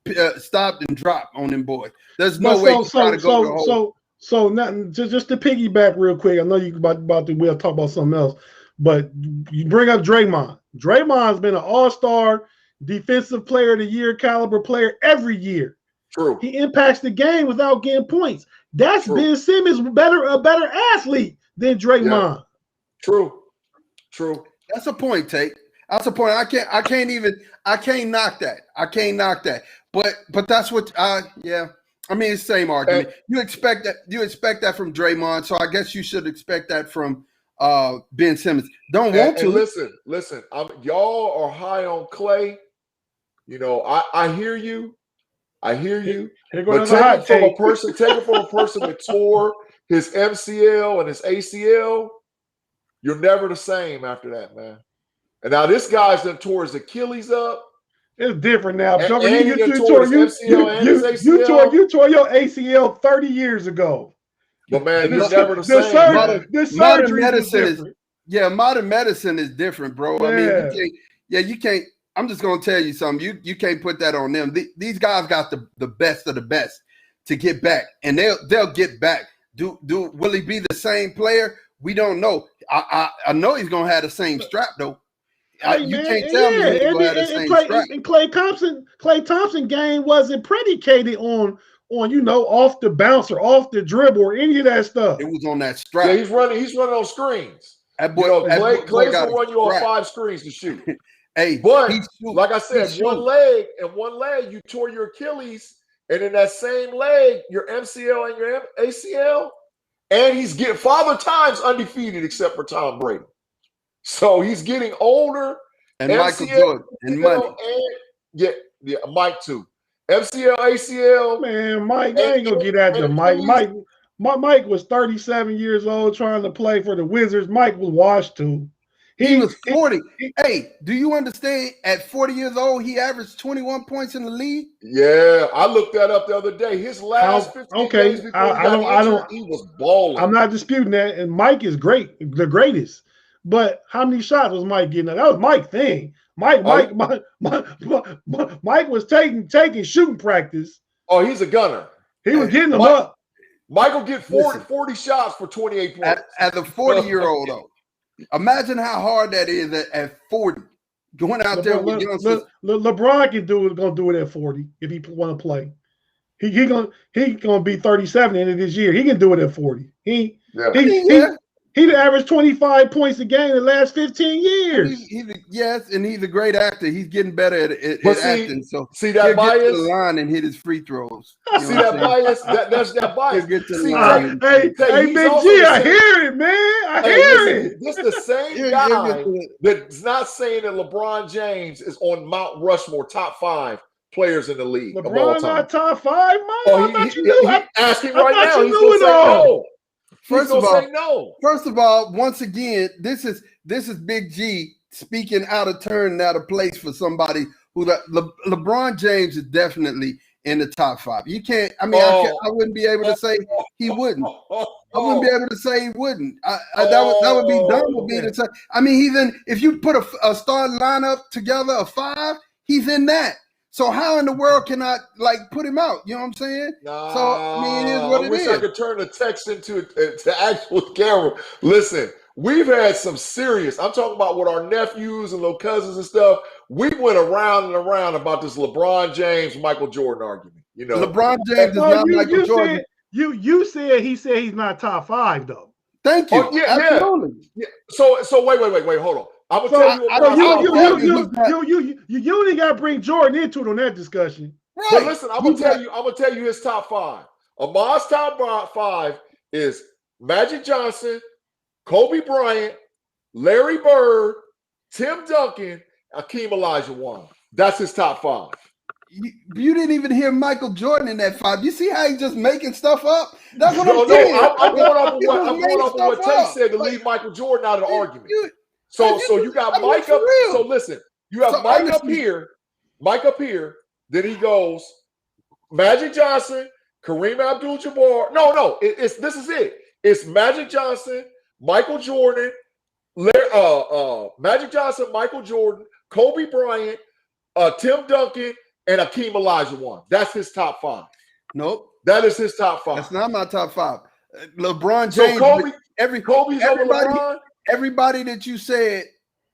and dropped on them boys. There's no way you try to go the whole. So nothing. Just to piggyback real quick. I know you about to. We'll talk about something else, but you bring up Draymond. Draymond's been an all-star, defensive player of the year caliber player every year. True. He impacts the game without getting points. That's Ben Simmons a better athlete than Draymond. Yeah. True. That's a point, Tate. That's a point. I can't knock that. I can't knock that. But that's what yeah. I mean, it's the same argument. You expect that from Draymond, so I guess you should expect that from Ben Simmons. Want to. Listen. Y'all are high on Clay. You know, I hear you. But take it from a person that tore his MCL and his ACL. You're never the same after that, man. And now this guy's done tore his Achilles up. It's different now. You tore your ACL 30 years ago. But man, you're never the same. The surgery modern medicine is different, bro. Yeah. I mean, you can't. I'm just gonna tell you something. You can't put that on them. These guys got the best of the best to get back, and they'll get back. Will he be the same player? We don't know. I know he's gonna have the same strap though. You can't tell me he's gonna have the same strap. And Klay Thompson game wasn't predicated on off the bounce or off the dribble or any of that stuff. It was on that strap. Yeah, he's running on screens. Clay's gonna run you on 5 screens to shoot. Hey, but like I said, one leg, you tore your Achilles, and in that same leg, your MCL and your ACL, and he's getting Father Time's undefeated except for Tom Brady. So he's getting older. And MCL, Michael Jordan and money. Yeah, Mike too. MCL, ACL. Man, Mike, I ain't gonna get at the Mike. Mike was 37 years old trying to play for the Wizards. Mike was washed too. He was 40. Hey, do you understand? At 40 years old, he averaged 21 points in the league. Yeah, I looked that up the other day. His last 15 days before he was balling. I'm not disputing that, and Mike is great, the greatest. But how many shots was Mike getting? That was Mike's thing. Mike was taking shooting practice. Oh, he's a gunner. He was getting them up. Michael get 40 shots for 28 points. As a 40-year-old, though. Imagine how hard that is at 40. Going out there with youngsters. LeBron gonna do it at 40 if he want to play. He gonna be 37 in this year. He can do it at 40. He averaged 25 points a game in the last 15 years. And he's a great actor. He's getting better at acting. So see that bias? Get to the line and hit his free throws. See that bias? That's that bias. Get to the line. Hey, Big G, I hear it, man. I hear it. This is the same guy that's not saying that LeBron James is on Mount Rushmore top 5 players in the league. LeBron not top 5, man. I thought you knew. Asking right now. He's going to say no. First of all, once again, this is Big G speaking out of turn, out of place for somebody who LeBron James is definitely in the top 5. You can't. I mean, I wouldn't be able to say he wouldn't. I wouldn't be able to say he wouldn't. That would be dumb of me to say. I mean, he's in. If you put a starting lineup together, a 5, he's in that. So how in the world can I put him out? You know what I'm saying? Nah, so I mean, it is what it is. I wish I could turn the text into actual camera. Listen, we've had some serious. I'm talking about with our nephews and little cousins and stuff. We went around and around about this LeBron James, Michael Jordan argument. You know, LeBron James is not Michael Jordan. You said he's not top 5 though. Thank you. Oh, yeah, absolutely. Yeah. So wait, hold on. I'm gonna tell you. You only got to bring Jordan into it on that discussion. Right. But listen, I'm gonna tell you his top 5. Ahmad's top 5 is Magic Johnson, Kobe Bryant, Larry Bird, Tim Duncan, Akeem Olajuwon. That's his top 5. You didn't even hear Michael Jordan in that 5. You see how he's just making stuff up? That's what I'm saying. I'm going off of what Tate said to leave Michael Jordan out of the argument. So you got Mike up. So listen, you have Mike up here. Then he goes Magic Johnson, Kareem Abdul-Jabbar. No, this is it. It's Magic Johnson, Michael Jordan, Magic Johnson, Michael Jordan, Kobe Bryant, Tim Duncan, and Akeem Olajuwon. That's his top 5. Nope. That is his top 5. That's not my top 5. LeBron James. So Kobe's over LeBron? Everybody that you said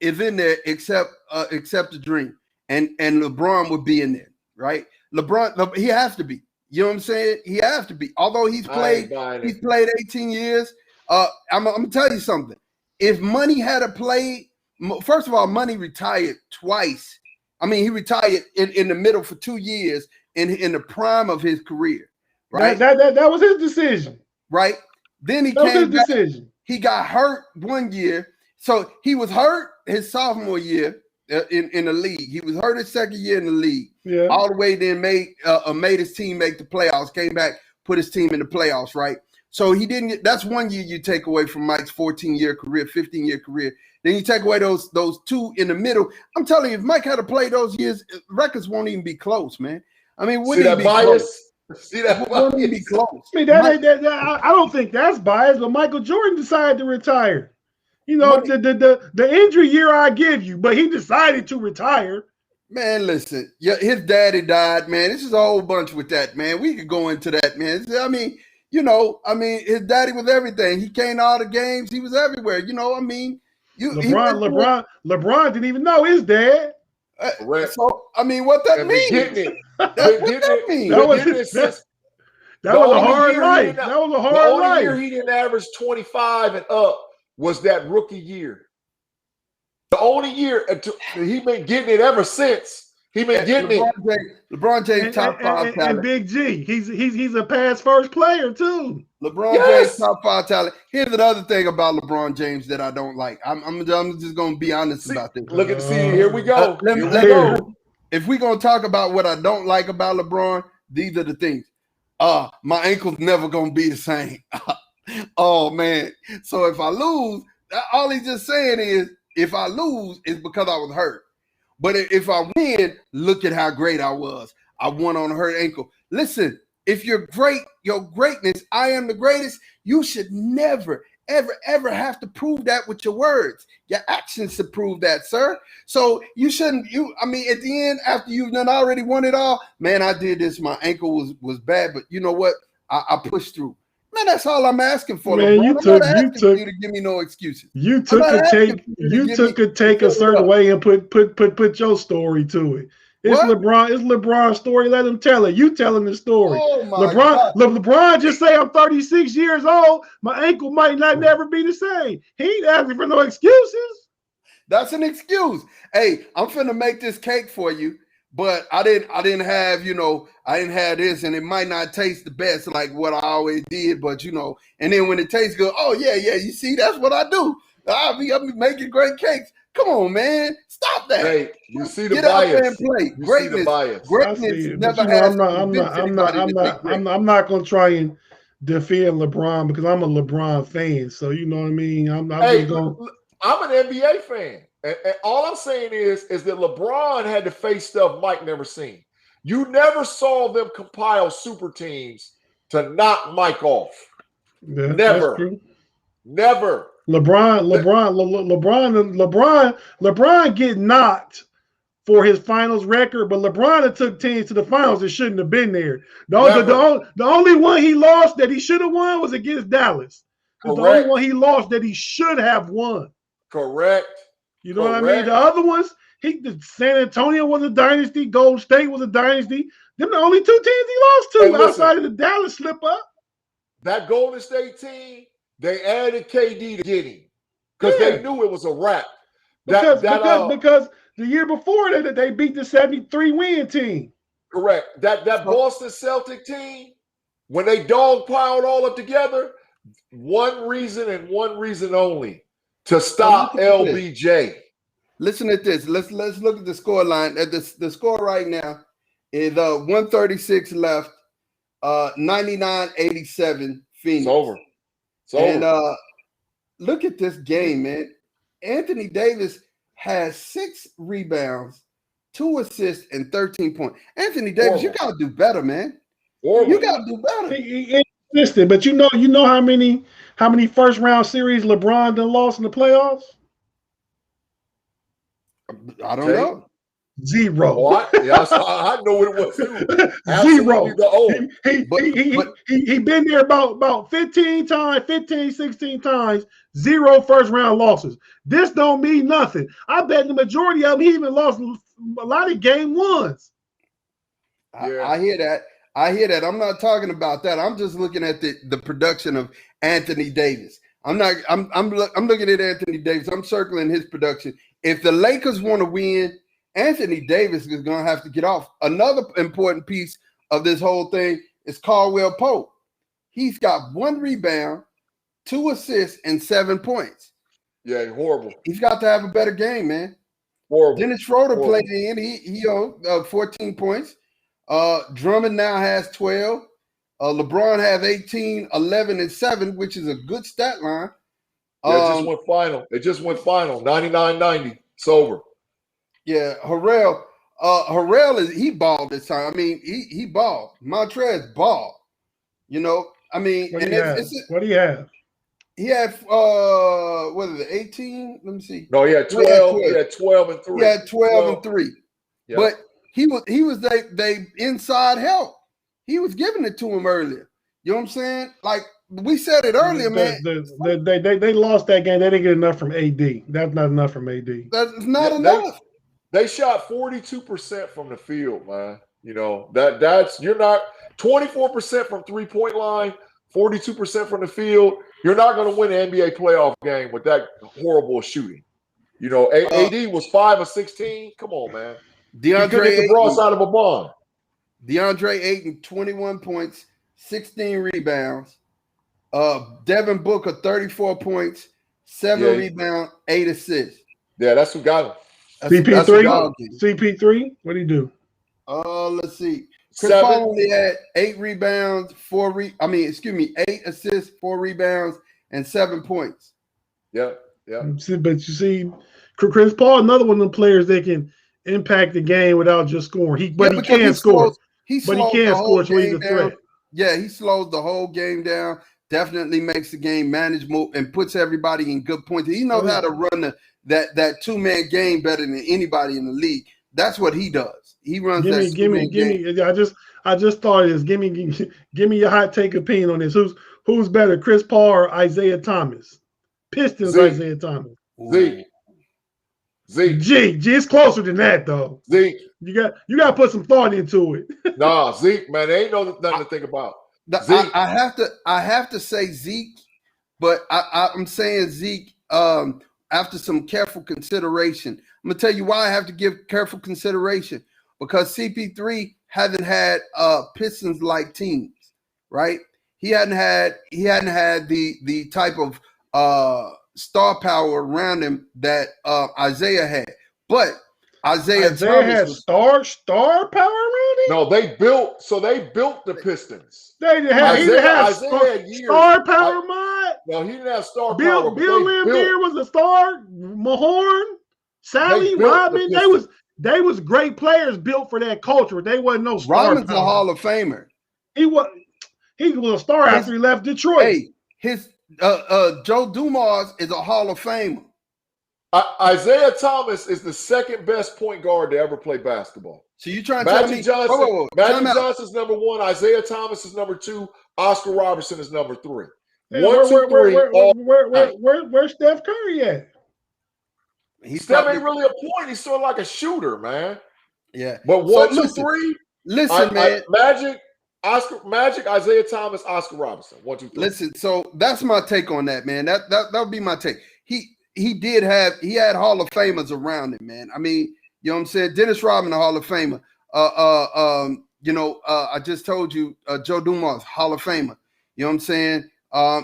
is in there except the Dream. And LeBron would be in there, right? LeBron, he has to be. You know what I'm saying? He has to be. Although he's played 18 years. I'm gonna tell you something. If Money had played, first of all, Money retired twice. I mean, he retired in the middle for 2 years in the prime of his career, right? That was his decision, right? Then he came back. He got hurt 1 year, so he was hurt his sophomore year in the league. He was hurt his second year in the league. Yeah. All the way then made his team make the playoffs. Came back, put his team in the playoffs, right? So he didn't get. That's 1 year you take away from Mike's 14-year career, 15-year career. Then you take away those 2 in the middle. I'm telling you, if Mike had to play those years, records won't even be close, man. I mean, wouldn't even be close. See that wouldn't even be close. I mean, I don't think that's biased, but Michael Jordan decided to retire. You know, the injury year I give you, but he decided to retire. Man, listen, his daddy died, man. This is a whole bunch with that, man. We could go into that, man. I mean, his daddy was everything. He came to all the games. He was everywhere. You know, I mean, LeBron didn't even know his dad. So, I mean, what that means? What that mean? That was a hard life. That was a hard life. The only year he didn't average 25 and up was that rookie year. The only year he been getting it ever since. He been getting LeBron James top 5 talent. And Big G, he's a pass first player too. LeBron James top 5 talent. Here's another thing about LeBron James that I don't like. I'm just gonna be honest about this. Here we go. Let me go. If we're gonna talk about what I don't like about LeBron, these are the things. My ankle's never gonna be the same. Oh man. So if I lose, all he's just saying is if I lose, it's because I was hurt. But if I win, look at how great I was. I won on a hurt ankle. Listen, if you're great, your greatness, I am the greatest, you should never, ever have to prove that with your words. Your actions should prove that, sir. So you shouldn't, at the end, after you've done already won it all, man, I did this. My ankle was bad, but you know what? I pushed through. Man, that's all I'm asking for. Man, you took you to give me no excuses. You took a take a certain way and put your story to it. It's LeBron's story. Let him tell it. You telling the story. Oh my God. LeBron just say I'm 36 years old. My ankle might not never be the same. He ain't asking for no excuses. That's an excuse. Hey, I'm finna make this cake for you. But I didn't have this, and it might not taste the best like what I always did, but and then when it tastes good, oh yeah, you see, that's what I do. I'll be making great cakes. Come on, man, stop that. Hey, you see the Get bias. Out there and play. Greatness never has. I'm not gonna try and defend LeBron because I'm a LeBron fan. So you know what I mean. I'm an NBA fan. And all I'm saying is that LeBron had to face stuff Mike never seen. You never saw them compile super teams to knock Mike off. Yeah, Never. That's true. Never. LeBron get knocked for his finals record, but LeBron that took teams to the finals that shouldn't have been there. The only one he lost that he should have won was against Dallas. It's the only one he lost that he should have won. Correct. You know what I mean? The other ones, San Antonio was a dynasty. Golden State was a dynasty. Them the only two teams he lost to outside of the Dallas slip up. That Golden State team, they added KD to get him because they knew it was a wrap. Because the year before that they beat the 73-win team. Correct. That Boston Celtic team, when they dogpiled all up together, one reason and one reason only, to stop LBJ. Listen at this. Let's look at the score line. The score right now is 136 left, 99-87 Phoenix. It's over. And look at this game, man. Anthony Davis has 6 rebounds, 2 assists, and 13 points. Anthony Davis, you gotta do better, man. You gotta do better. He insisted, but you know how many first round series LeBron done lost in the playoffs? I don't know. 0. Oh, I know what it was too. 0. He been there about 15 times, 15, 16 times, 0 first round losses. This don't mean nothing. I bet the majority of them he even lost a lot of game ones. I hear that. I'm not talking about that. I'm just looking at the production of Anthony Davis. I'm looking at Anthony Davis. I'm circling his production. If the Lakers want to win, Anthony Davis is going to have to get off. Another important piece of this whole thing is Caldwell Pope. He's got 1 rebound, 2 assists, and 7 points. Yeah, horrible. He's got to have a better game, man. Horrible. Dennis Schroeder played in. He 14 points. Drummond now has 12. LeBron has 18, 11, and 7, which is a good stat line. It just went final. 99-90. It's over. Yeah, Harrell he balled this time. I mean, he balled. Montrez balled. You know, I mean, what do you have? He had what is it, 18? Let me see. No, he had 12. He had 12 and 3. He had 12 and 3. Yep. But he was they inside help. He was giving it to him earlier. You know what I'm saying? Like we said it earlier, man. They lost that game. They didn't get enough from AD. That's not enough from AD. That's not enough. They shot 42% from the field, man. You know, that's you're not 24% from 3-point line, 42% from the field. You're not going to win an NBA playoff game with that horrible shooting. You know, AD was 5 of 16. Come on, man. DeAndre Ayton, the broadside of a bomb. DeAndre Ayton, 21 points, 16 rebounds. Devin Booker, 34 points, 7 rebounds, 8 assists. Yeah, that's who got him. CP3? CP3? What do you do? Let's see. Chris Paul only had 8 rebounds, 8 assists, 4 rebounds, and 7 points. Yeah. But you see, Chris Paul, another one of them players that can impact the game without just scoring. He can score. He can score, so he's a threat. Yeah, he slows the whole game down. Definitely makes the game manageable and puts everybody in good points. He knows how to run that 2-man game better than anybody in the league. That's what he does. He runs give me. I just thought of this. Give me your hot take opinion on this. Who's better, Chris Paul or Isaiah Thomas? Pistons, Zeke. Isaiah Thomas. Zeke. G, it's closer than that though. Zeke. You got to put some thought into it. Nah, Zeke, man, there ain't nothing to think about. Zeke. I have to say Zeke, but I'm saying Zeke after some careful consideration. I'm gonna tell you why I have to give careful consideration, because CP3 hasn't had Pistons like teams, right? He hadn't had the type of star power around him that Isaiah had. But Isaiah had star power around him? No, they built the Pistons. They didn't have star power, Mod. No, he didn't have star power. Bill Laimbeer was a star. Mahorn, Sally, Rodman, they was great players built for that culture. They wasn't no star Rodman's power. a Hall of Famer. He was a star after he left Detroit. Hey, Joe Dumars is a Hall of Famer. Isaiah Thomas is the second best point guard to ever play basketball. So you trying to tell me Magic Johnson's number 1, Isaiah Thomas is number 2, Oscar Robertson is number 3. Yeah, where's Steph Curry at? Steph ain't really a point. He's sort of like a shooter, man. Yeah. But 1, 2, 3. Listen, man. Magic, Isaiah Thomas, Oscar Robertson. 1, 2, 3. Listen, so that's my take on that, man. That would be my take. He had Hall of Famers around him, man. I mean, you know what I'm saying? Dennis Rodman, a Hall of Famer. I just told you, Joe Dumars, Hall of Famer. You know what I'm saying?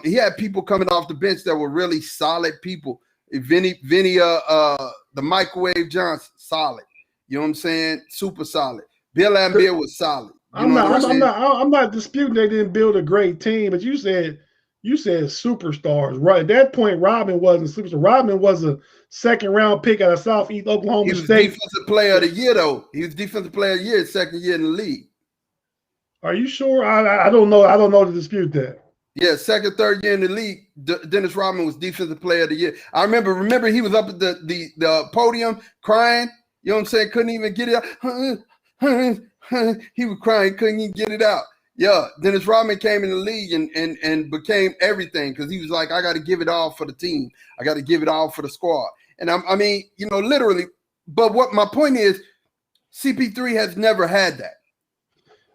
He had people coming off the bench that were really solid people. Vinny, the Microwave Johnson, solid. You know what I'm saying? Super solid. Bill Laimbeer was solid. I'm not disputing they didn't build a great team, but you said superstars. Right at that point, Rodman wasn't superstar. Rodman was a second-round pick out of Southeast Oklahoma State. He was Defensive Player of the Year, though. He was Defensive Player of the Year, second year in the league. Are you sure? I don't know. I don't know to dispute that. Yeah, second, third year in the league, Dennis Rodman was Defensive Player of the Year. I remember he was up at the podium crying. You know what I'm saying? Couldn't even get it out. He was crying, couldn't even get it out. Yeah, Dennis Rodman came in the league and became everything because he was like, I got to give it all for the team. I got to give it all for the squad. And I mean, literally. But what my point is, CP3 has never had that.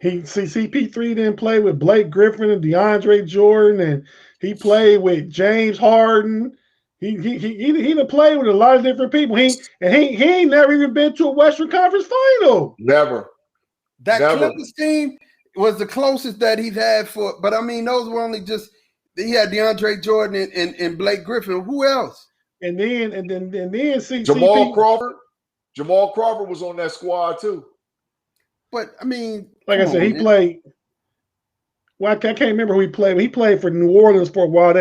CP3 didn't play with Blake Griffin and DeAndre Jordan, and he played with James Harden. He done played with a lot of different people. He ain't never even been to a Western Conference final. Never. That Clippers team was the closest that he's had for, but I mean, those were only just, he had DeAndre Jordan and Blake Griffin. Who else? And then see Jamal Crawford. Jamal Crawford was on that squad too. But I mean, like I said, he played. Well, I can't remember who he played, but he played for New Orleans for a while.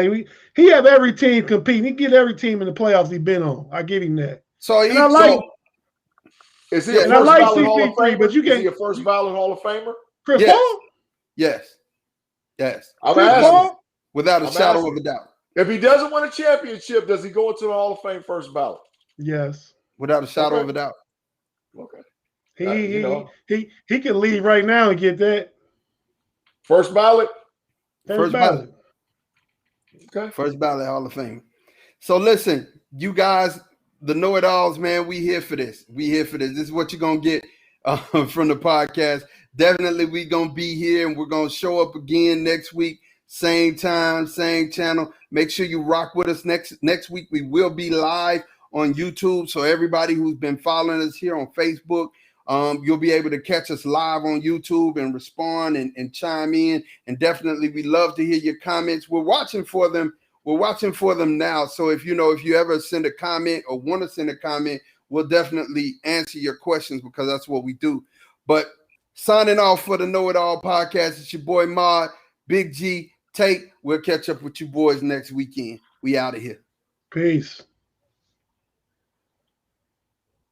He have every team competing. He get every team in the playoffs he's been on. I give him that. Is he a first ballot Hall of Famer? But you can't. Is he a first ballot Hall of Famer? Chris Paul? Yes. I'm asking. Without a shadow of a doubt. If he doesn't win a championship, does he go into the Hall of Fame first ballot? Yes. Without a shadow of a doubt. Okay. He can leave right now and get that. First ballot? First ballot. Okay. First ballot Hall of Fame. So listen, you guys, the know-it-alls, man, we here for this. This is what you're going to get from the podcast. Definitely we going to be here and we're going to show up again next week. Same time, same channel. Make sure you rock with us next week. We will be live on YouTube. So everybody who's been following us here on Facebook, you'll be able to catch us live on YouTube and respond and chime in. And definitely we love to hear your comments. We're watching for them. We're watching for them now. So if you ever send a comment or want to send a comment, we'll definitely answer your questions because that's what we do. But signing off for the Know It All podcast, it's your boy Mod, Big G, Tate. We'll catch up with you boys next weekend. We out of here. Peace.